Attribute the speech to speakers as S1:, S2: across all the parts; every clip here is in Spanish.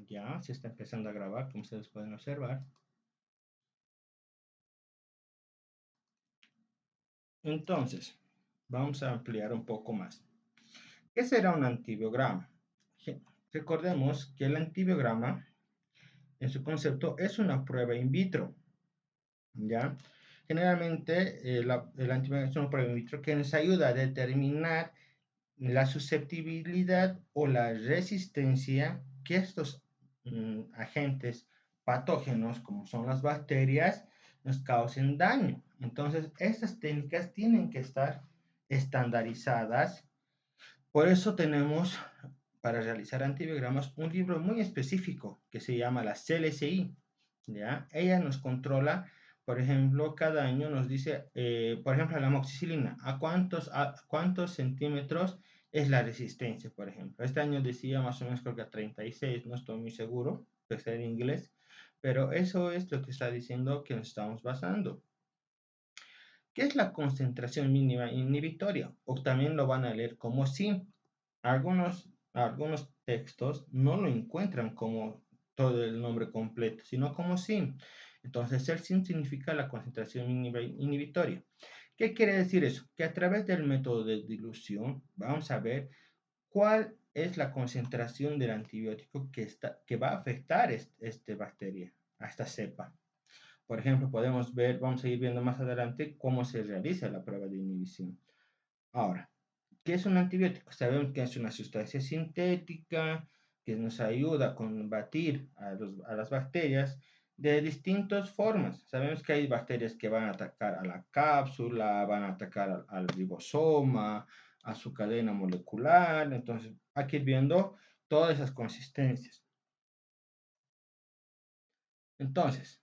S1: Ya se está empezando a grabar, como ustedes pueden observar. Entonces, vamos a ampliar un poco más. ¿Qué será un antibiograma? Recordemos que el antibiograma, en su concepto, es una prueba in vitro. ¿Ya? Generalmente, el antibiograma es una prueba in vitro que nos ayuda a determinar la susceptibilidad o la resistencia que estos agentes patógenos, como son las bacterias, nos causen daño. Entonces, estas técnicas tienen que estar estandarizadas. Por eso tenemos, para realizar antibiogramas, un libro muy específico que se llama la CLSI. ¿Ya? Ella nos controla, por ejemplo, cada año nos dice, por ejemplo, la amoxicilina, ¿a cuántos centímetros es la resistencia, por ejemplo? Este año decía más o menos creo que a 36, no estoy muy seguro, pues en inglés, pero eso es lo que está diciendo que nos estamos basando. ¿Qué es la concentración mínima inhibitoria? O también lo van a leer como SIM. Algunos textos no lo encuentran como todo el nombre completo, sino como SIM. Entonces, el SIM significa la concentración mínima inhibitoria. ¿Qué quiere decir eso? Que a través del método de dilución vamos a ver cuál es la concentración del antibiótico que va a afectar esta bacteria, a esta cepa. Por ejemplo, vamos a ir viendo más adelante cómo se realiza la prueba de inhibición. Ahora, ¿qué es un antibiótico? Sabemos que es una sustancia sintética que nos ayuda a combatir a las bacterias de distintas formas. Sabemos que hay bacterias que van a atacar a la cápsula, van a atacar al ribosoma, a su cadena molecular. Entonces, hay que ir viendo todas esas consistencias. Entonces,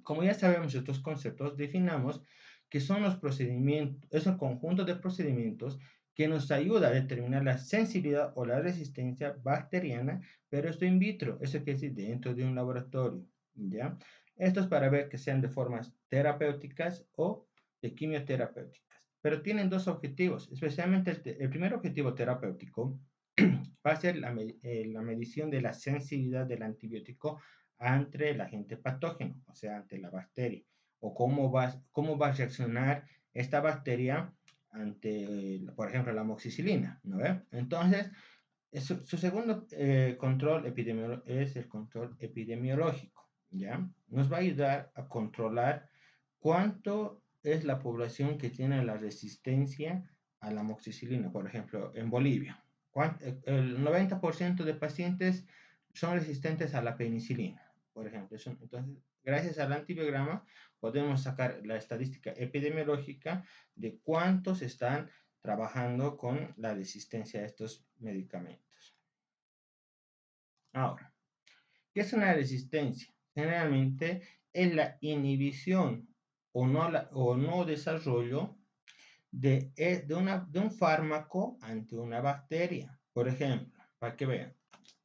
S1: como ya sabemos estos conceptos, definamos que son los procedimientos, es un conjunto de procedimientos que nos ayuda a determinar la sensibilidad o la resistencia bacteriana, pero esto in vitro, eso quiere decir dentro de un laboratorio, ¿ya? Esto es para ver que sean de formas terapéuticas o de quimioterapéuticas, pero tienen dos objetivos, especialmente el primer objetivo terapéutico va a ser la medición de la sensibilidad del antibiótico ante el agente patógeno, o sea, ante la bacteria, o cómo va a reaccionar esta bacteria ante, por ejemplo, la amoxicilina, ¿no ve? Entonces, su segundo control es el control epidemiológico, ¿ya? Nos va a ayudar a controlar cuánto es la población que tiene la resistencia a la amoxicilina, por ejemplo, en Bolivia. El 90% de pacientes son resistentes a la penicilina, por ejemplo. Entonces, gracias al antibiograma podemos sacar la estadística epidemiológica de cuántos están trabajando con la resistencia a estos medicamentos. Ahora, ¿qué es una resistencia? Generalmente es la inhibición o no desarrollo de un fármaco ante una bacteria. Por ejemplo, para que vean,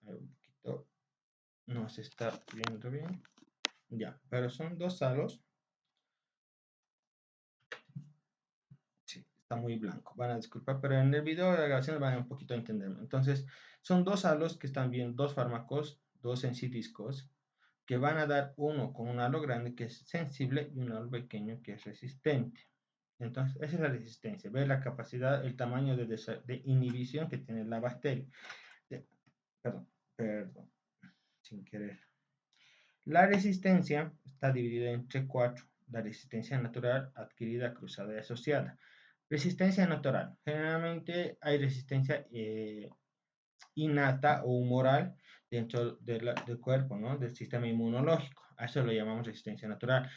S1: un poquito, no se está viendo bien. Ya, pero son dos halos. Sí, está muy blanco. Van a disculpar, pero en el video de la grabación van a un poquito a entenderme. Entonces, son dos halos que están bien, dos fármacos, dos enzitiscos, que van a dar uno con un halo grande que es sensible y un halo pequeño que es resistente. Entonces, esa es la resistencia. Ve la capacidad, el tamaño de inhibición que tiene la bacteria. Perdón, sin querer. La resistencia está dividida entre cuatro. La resistencia natural, adquirida, cruzada y asociada. Resistencia natural. Generalmente hay resistencia innata o humoral dentro del cuerpo, ¿no? Del sistema inmunológico. A eso lo llamamos resistencia natural.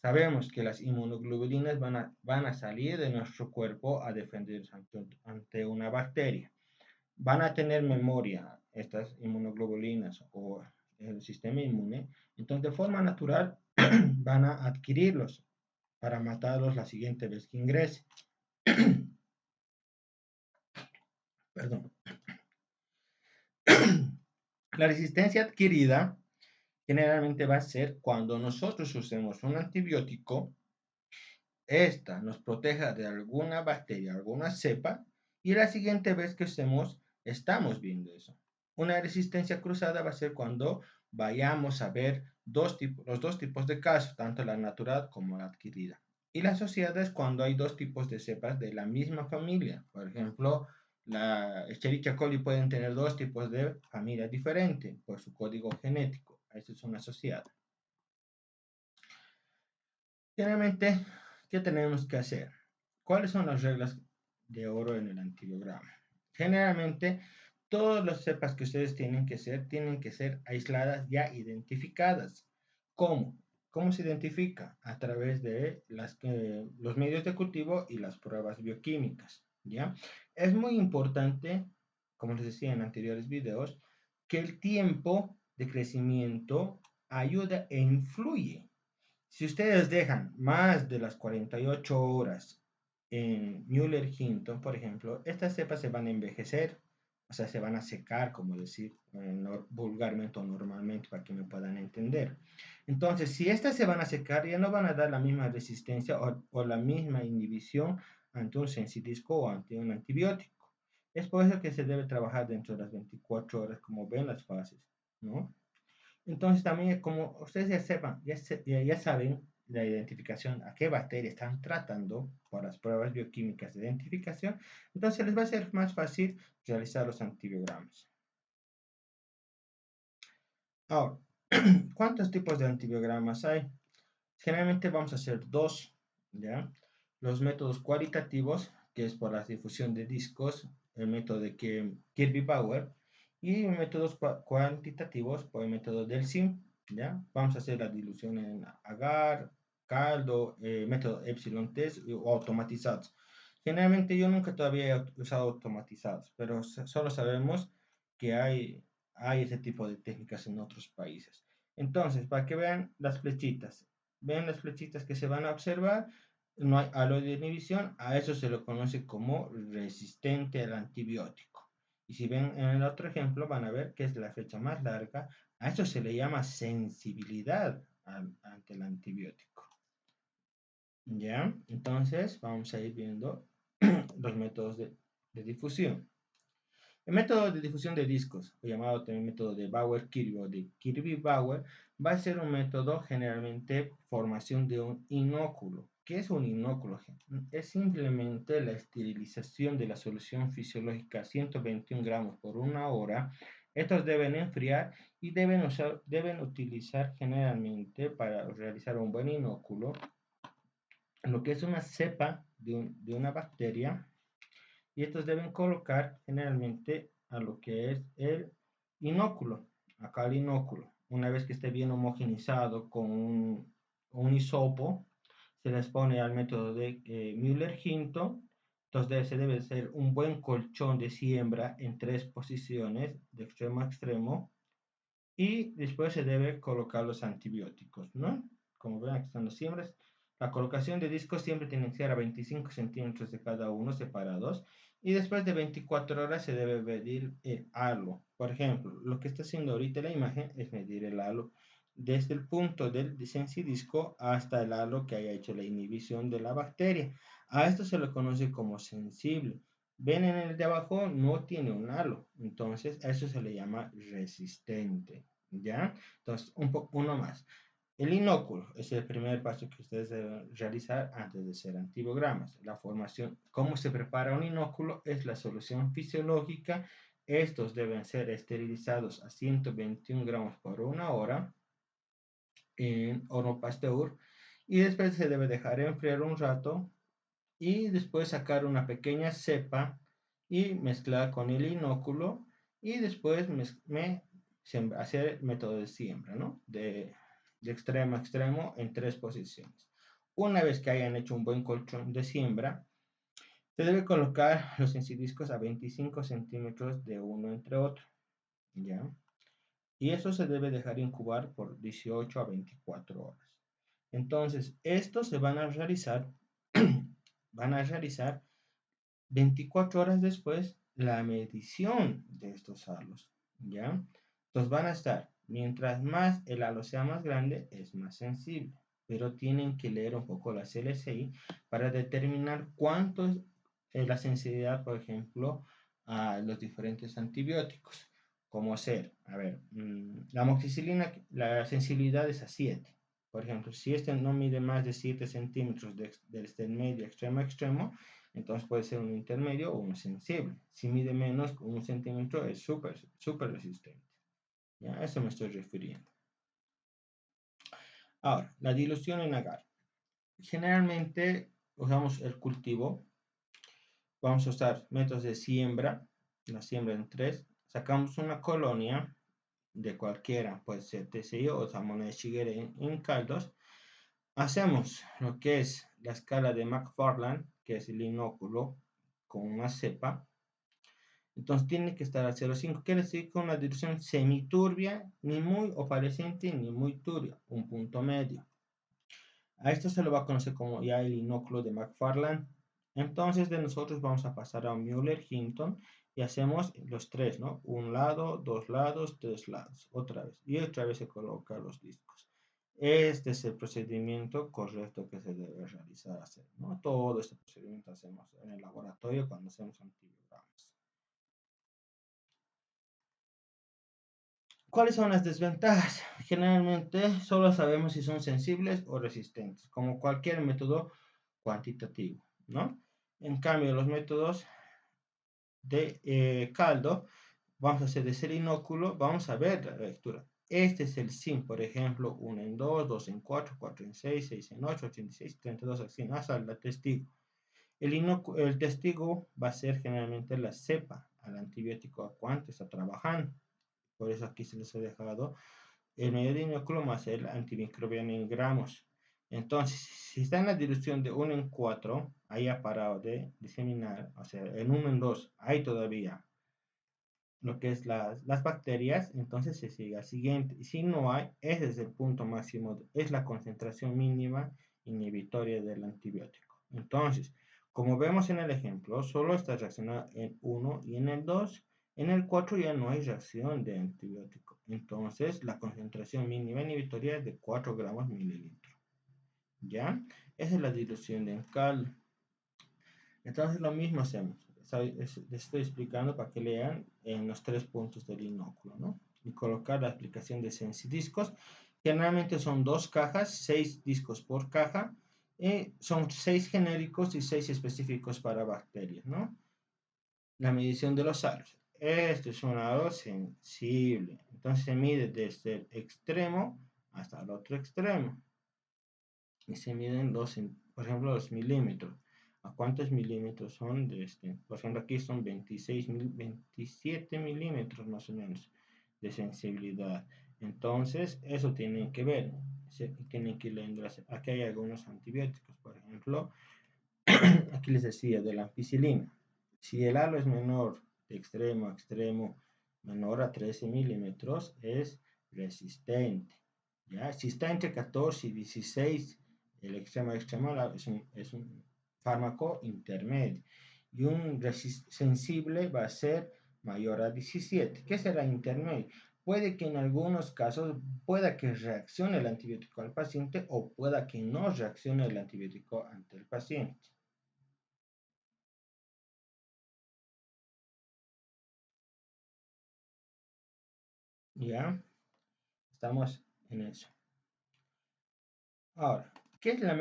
S1: Sabemos que las inmunoglobulinas van a salir de nuestro cuerpo a defenderse ante una bacteria. Van a tener memoria estas inmunoglobulinas o el sistema inmune. Entonces, de forma natural, van a adquirirlos para matarlos la siguiente vez que ingrese. Perdón. La resistencia adquirida generalmente va a ser cuando nosotros usemos un antibiótico, esta nos proteja de alguna bacteria, alguna cepa, y la siguiente vez que usemos, estamos viendo eso. Una resistencia cruzada va a ser cuando vayamos a ver los dos tipos de casos, tanto la natural como la adquirida. Y la asociada es cuando hay dos tipos de cepas de la misma familia. Por ejemplo, la Escherichia coli pueden tener dos tipos de familia diferentes por su código genético. Eso es una asociada. Generalmente, ¿qué tenemos que hacer? ¿Cuáles son las reglas de oro en el antibiograma? Generalmente, todas las cepas que ustedes tienen que ser aisladas ya identificadas. ¿Cómo? ¿Cómo se identifica? A través de los medios de cultivo y las pruebas bioquímicas, ¿ya? Es muy importante, como les decía en anteriores videos, que el tiempo de crecimiento ayuda e influye. Si ustedes dejan más de las 48 horas en Müller-Hinton, por ejemplo, estas cepas se van a envejecer, o sea, se van a secar, como decir vulgarmente o normalmente, para que me puedan entender. Entonces, si estas se van a secar, ya no van a dar la misma resistencia o la misma inhibición ante un sensidisco o ante un antibiótico. Es por eso que se debe trabajar dentro de las 24 horas, como ven las fases, ¿no? Entonces también, como ustedes ya sepan, ya saben la identificación, a qué bacteria están tratando por las pruebas bioquímicas de identificación, entonces les va a ser más fácil realizar los antibiogramas. Ahora, ¿cuántos tipos de antibiogramas hay? Generalmente vamos a hacer dos, ¿ya? Los métodos cualitativos, que es por la difusión de discos, el método de Kirby-Bauer, y métodos cuantitativos por el método del SIM, ¿ya? Vamos a hacer la dilución en agar, caldo, método Epsilon test o automatizados. Generalmente yo nunca todavía he usado automatizados, pero solo sabemos que hay ese tipo de técnicas en otros países. Entonces, para que vean las flechitas que se van a observar, no hay halo de inhibición, a eso se lo conoce como resistente al antibiótico. Y si ven en el otro ejemplo, van a ver que es la flecha más larga, a eso se le llama sensibilidad ante el antibiótico. ¿Ya? Entonces, vamos a ir viendo los métodos de difusión. El método de difusión de discos, o llamado también método de Bauer-Kirby o de Kirby-Bauer, va a ser un método generalmente formación de un inóculo. ¿Qué es un inóculo? Es simplemente la esterilización de la solución fisiológica a 121 gramos por una hora. Estos deben enfriar y deben utilizar generalmente para realizar un buen inóculo lo que es una cepa de una bacteria, y estos deben colocar generalmente a lo que es el inóculo, acá el inóculo. Una vez que esté bien homogenizado con un hisopo, se les pone al método de Müller-Hinton. Entonces se debe hacer un buen colchón de siembra en 3 posiciones, de extremo a extremo, y después se debe colocar los antibióticos, ¿no? Como ven, aquí están las siembras. La colocación de discos siempre tiene que ser a 25 centímetros de cada uno separados, y después de 24 horas se debe medir el halo. Por ejemplo, lo que está haciendo ahorita la imagen es medir el halo desde el punto del sensidisco hasta el halo que haya hecho la inhibición de la bacteria. A esto se lo conoce como sensible. Ven en el de abajo, no tiene un halo, entonces a eso se le llama resistente, ¿ya? Entonces, uno más. El inóculo es el primer paso que ustedes deben realizar antes de hacer antibiogramas. La formación, cómo se prepara un inóculo, es la solución fisiológica. Estos deben ser esterilizados a 121 gramos por una hora en horno Pasteur, y después se debe dejar enfriar un rato y después sacar una pequeña cepa y mezclar con el inóculo, y después hacer el método de siembra, ¿no? De extremo a extremo en 3 posiciones. Una vez que hayan hecho un buen colchón de siembra, se debe colocar los encidiscos a 25 centímetros de uno entre otro, ¿ya? Y eso se debe dejar incubar por 18 a 24 horas. Entonces, estos se van a realizar 24 horas después la medición de estos halos, ¿ya? Entonces van a estar, mientras más el halo sea más grande, es más sensible, pero tienen que leer un poco la CLCI para determinar cuánto es la sensibilidad, por ejemplo, a los diferentes antibióticos. como ser, a ver, la amoxicilina, la sensibilidad es a 7. Por ejemplo, si este no mide más de 7 centímetros desde el medio extremo a extremo, entonces puede ser un intermedio o un sensible. Si mide menos de 1 centímetro, es súper resistente. ¿Ya? A eso me estoy refiriendo. Ahora, la dilución en agar. Generalmente usamos el cultivo. Vamos a usar métodos de siembra. La siembra en 3. Sacamos una colonia de cualquiera, puede ser TCI o Salmonella de Shigera en caldos. Hacemos lo que es la escala de McFarland, que es el inóculo con una cepa. Entonces tiene que estar a 0,5, quiere decir con una dilución semiturbia, ni muy opalescente ni muy turbia, un punto medio. A esto se lo va a conocer como ya el inóculo de McFarland. Entonces de nosotros vamos a pasar a Müller-Hinton y hacemos los 3, ¿no? Un lado, 2 lados, 3 lados, otra vez. Y otra vez se coloca los discos. Este es el procedimiento correcto que se debe realizar, ¿no? Todo este procedimiento hacemos en el laboratorio cuando hacemos antibiogramas. ¿Cuáles son las desventajas? Generalmente solo sabemos si son sensibles o resistentes, como cualquier método cuantitativo, ¿no? En cambio, los métodos de caldo, vamos a hacer de ser inóculo, vamos a ver la lectura. Este es el SIM, por ejemplo, 1 en 2, 2 en 4, 4 en 6, 6 en 8, 86, 32 así, hasta el testigo. El testigo va a ser generalmente la cepa al antibiótico a cuánto está trabajando. Por eso aquí se les ha dejado el medio de inóculo más el antimicrobiano en gramos. Entonces, si está en la dilución de 1 en 4, ahí ha parado de diseminar, o sea, en 1 en 2 hay todavía lo que es las bacterias, entonces se sigue al siguiente. Y si no hay, ese es el punto máximo, es la concentración mínima inhibitoria del antibiótico. Entonces, como vemos en el ejemplo, solo está reaccionando en 1 y en el 2. En el 4 ya no hay reacción de antibiótico. Entonces, la concentración mínima inhibitoria es de 4 gramos mililitro. ¿Ya? Esa es la dilución de caldo. Entonces, lo mismo hacemos. Les estoy explicando para que lean en los 3 puntos del inóculo, ¿no? Y colocar la aplicación de sensidiscos. Generalmente son 2 cajas, 6 discos por caja. Son 6 genéricos y 6 específicos para bacterias, ¿no? La medición de los halos. Esto es un halo sensible. Entonces se mide desde el extremo hasta el otro extremo. Y se miden por ejemplo, los milímetros. ¿A cuántos milímetros son de este? Por ejemplo, aquí son 27 milímetros más o menos de sensibilidad. Entonces, eso tienen que ver. Tienen que leer. Aquí hay algunos antibióticos, por ejemplo, aquí les decía de la ampicilina. Si el halo es menor de extremo a extremo, menor a 13 milímetros, es resistente. ¿Ya? Si está entre 14 y 16, el extremo a extremo es un fármaco intermedio. Y un sensible va a ser mayor a 17. ¿Qué será intermedio? Puede que en algunos casos pueda que reaccione el antibiótico al paciente o pueda que no reaccione el antibiótico ante el paciente. ¿Ya? Estamos en eso. Ahora, ¿qué es el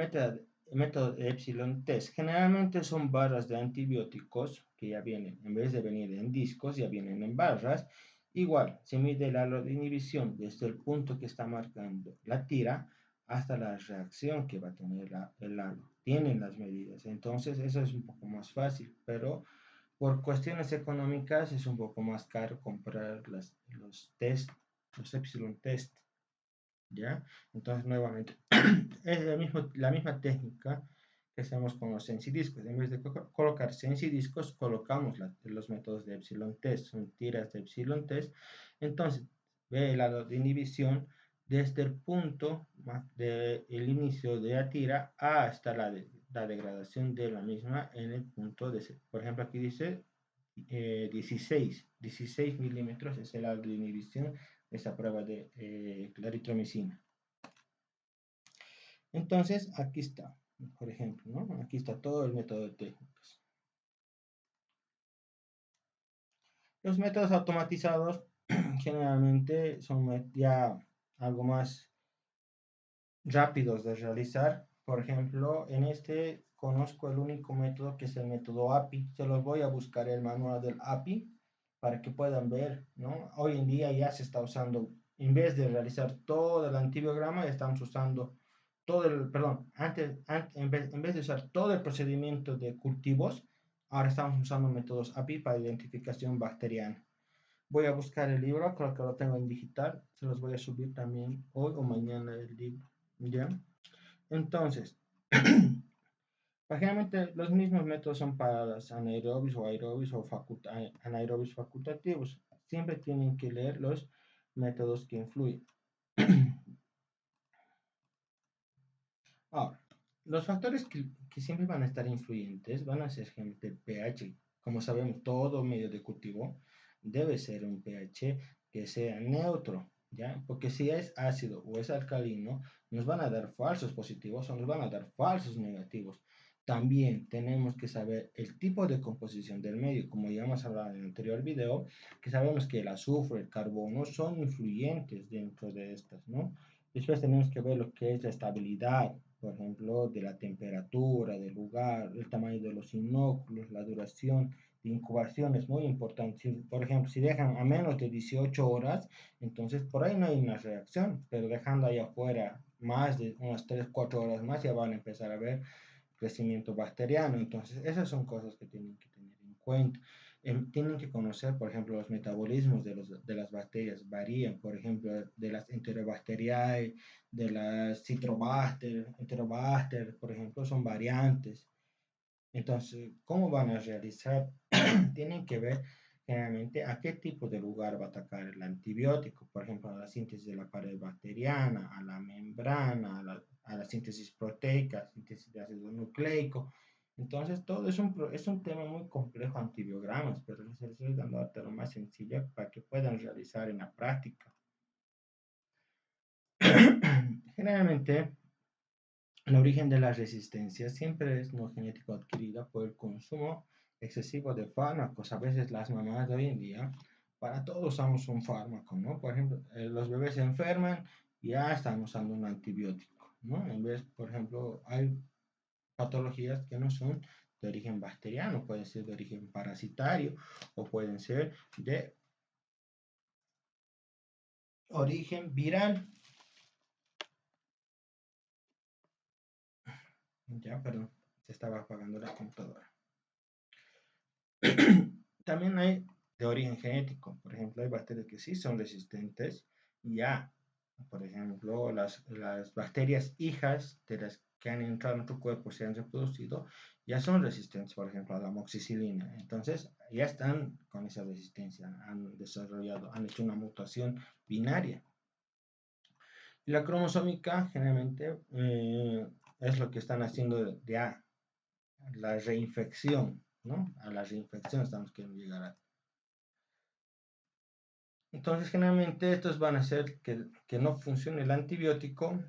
S1: método de Epsilon Test? Generalmente son barras de antibióticos que ya vienen, en vez de venir en discos, ya vienen en barras. Igual, se mide el halo de inhibición desde el punto que está marcando la tira hasta la reacción que va a tener el halo. Tienen las medidas, entonces eso es un poco más fácil, pero por cuestiones económicas es un poco más caro comprar los test, los Epsilon Test. ¿Ya? Entonces, nuevamente, es la misma técnica que hacemos con los sensidiscos. En vez de colocar sensidiscos, colocamos los métodos de Epsilon Test, son tiras de Epsilon Test. Entonces, ve el lado de inhibición desde el punto del inicio de la tira hasta la degradación de la misma en el punto de, por ejemplo, aquí dice 16 milímetros es el lado de inhibición de esa prueba de claritromicina. Entonces, aquí está, por ejemplo, ¿no? Aquí está todo el método de técnicas. Los métodos automatizados generalmente son ya algo más rápidos de realizar. Por ejemplo, en este conozco el único método que es el método API. Se los voy a buscar el manual del API para que puedan ver, ¿no? Hoy en día ya se está usando, en vez de realizar todo el antibiograma, ya estamos usando todo el, perdón, en vez de usar todo el procedimiento de cultivos, ahora estamos usando métodos API para identificación bacteriana. Voy a buscar el libro, creo que lo tengo en digital, se los voy a subir también hoy o mañana el libro, ¿ya? Entonces, generalmente los mismos métodos son para los anaerobios o aerobios o anaerobios facultativos. Siempre tienen que leer los métodos que influyen. Ahora, los factores que siempre van a estar influyentes van a ser generalmente el pH. Como sabemos, todo medio de cultivo debe ser un pH que sea neutro, ¿ya? Porque si es ácido o es alcalino, nos van a dar falsos positivos o nos van a dar falsos negativos. También tenemos que saber el tipo de composición del medio, como ya hemos hablado en el anterior video, que sabemos que el azufre, el carbono son influyentes dentro de estas, ¿no? Después tenemos que ver lo que es la estabilidad, por ejemplo, de la temperatura, del lugar, el tamaño de los inóculos, la duración de incubación es muy importante. Si, por ejemplo, si dejan a menos de 18 horas, entonces por ahí no hay una reacción, pero dejando ahí afuera más de unas 3, 4 horas más, ya van a empezar a ver crecimiento bacteriano. Entonces, esas son cosas que tienen que tener en cuenta. Tienen que conocer, por ejemplo, los metabolismos de las bacterias varían, por ejemplo, de las Enterobacteriae, de las Enterobacter, por ejemplo, son variantes. Entonces, ¿cómo van a realizar? Tienen que ver generalmente a qué tipo de lugar va a atacar el antibiótico, por ejemplo, a la síntesis de la pared bacteriana, a la membrana, a la síntesis proteica, síntesis de ácido nucleico. Entonces, todo es un tema muy complejo, antibiogramas, pero les estoy dando lo más sencilla para que puedan realizar en la práctica. Generalmente, el origen de la resistencia siempre es no genético adquirida por el consumo excesivo de fármacos. A veces las mamás de hoy en día, para todos usamos un fármaco, ¿no? Por ejemplo, los bebés se enferman y ya están usando un antibiótico, ¿no? En vez, por ejemplo, hay patologías que no son de origen bacteriano, pueden ser de origen parasitario o pueden ser de origen viral. Ya, perdón, se estaba apagando la computadora. También hay de origen genético. Por ejemplo, hay bacterias que sí son resistentes ya. Por ejemplo, las bacterias hijas de las que han entrado en tu cuerpo, se han reproducido, ya son resistentes, por ejemplo, a la amoxicilina. Entonces, ya están con esa resistencia, han desarrollado, han hecho una mutación binaria. Y la cromosómica generalmente es lo que están haciendo ya la reinfección, ¿no? A la reinfección estamos queriendo llegar a. Entonces, generalmente estos van a hacer que no funcione el antibiótico,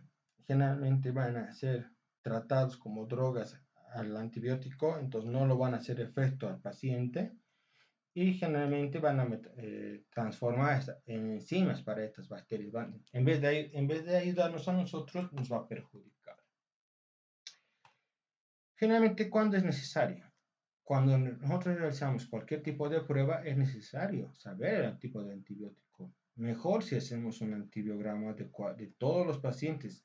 S1: generalmente van a ser tratados como drogas al antibiótico, entonces no lo van a hacer efecto al paciente y generalmente van a transformar en enzimas para estas bacterias. En vez de ayudarnos a nosotros, nos va a perjudicar. Generalmente, ¿cuándo es necesario? Cuando nosotros realizamos cualquier tipo de prueba, es necesario saber el tipo de antibiótico. Mejor si hacemos un antibiograma de todos los pacientes,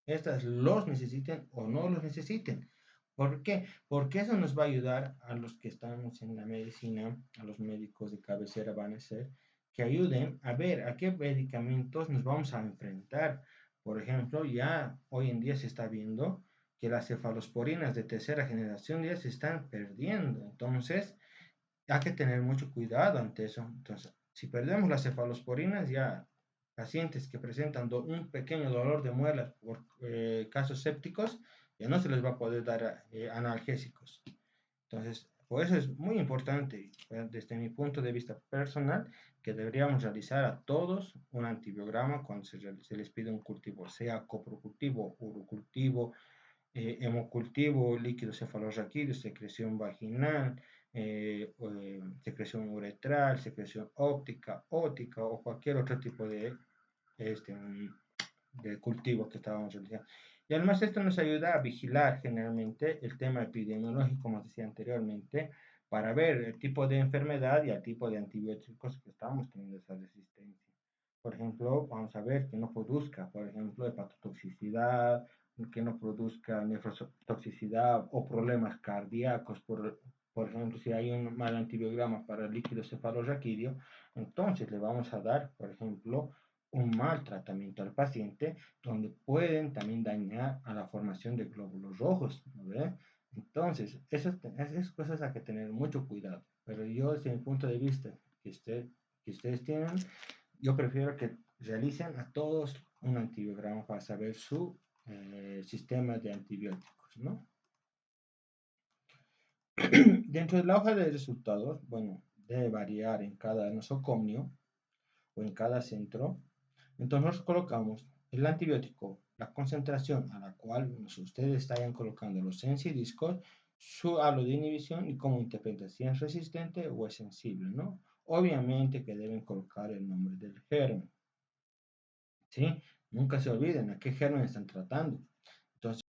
S1: estas los necesiten o no los necesiten. ¿Por qué? Porque eso nos va a ayudar a los que estamos en la medicina, a los médicos de cabecera van a ser, que ayuden a ver a qué medicamentos nos vamos a enfrentar. Por ejemplo, ya hoy en día se está viendo que las cefalosporinas de tercera generación ya se están perdiendo. Entonces, hay que tener mucho cuidado ante eso. Entonces, si perdemos las cefalosporinas, ya pacientes que presentan un pequeño dolor de muelas por casos sépticos, ya no se les va a poder dar analgésicos. Entonces, por eso es muy importante, desde mi punto de vista personal, que deberíamos realizar a todos un antibiograma cuando se les pide un cultivo, sea coprocultivo, urocultivo, hemocultivo, líquido cefalorraquídeo, secreción vaginal, secreción uretral, secreción óptica o cualquier otro tipo este, de cultivo que estábamos realizando. Y además esto nos ayuda a vigilar generalmente el tema epidemiológico, como decía anteriormente, para ver el tipo de enfermedad y el tipo de antibióticos que estamos teniendo esa resistencia. Por ejemplo, vamos a ver que no produzca, por ejemplo, hepatotoxicidad, que no produzca nefrotoxicidad o problemas cardíacos. Por ejemplo, si hay un mal antibiograma para el líquido cefalorraquídeo, entonces le vamos a dar, por ejemplo, un mal tratamiento al paciente, donde pueden también dañar a la formación de glóbulos rojos, ¿no? Entonces, esas cosas hay que tener mucho cuidado. Pero yo, desde mi punto de vista que ustedes tienen, yo prefiero que realicen a todos un antibiograma para saber su sistema de antibióticos, ¿no? Dentro de la hoja de resultados, bueno, debe variar en cada nosocomio o en cada centro. Entonces nos colocamos el antibiótico, la concentración a la cual ustedes estarían colocando los sensidiscos, su halo de inhibición y cómo interpreta si es resistente o es sensible, ¿no? Obviamente que deben colocar el nombre del germen, ¿sí? Nunca se olviden a qué germen están tratando. Entonces,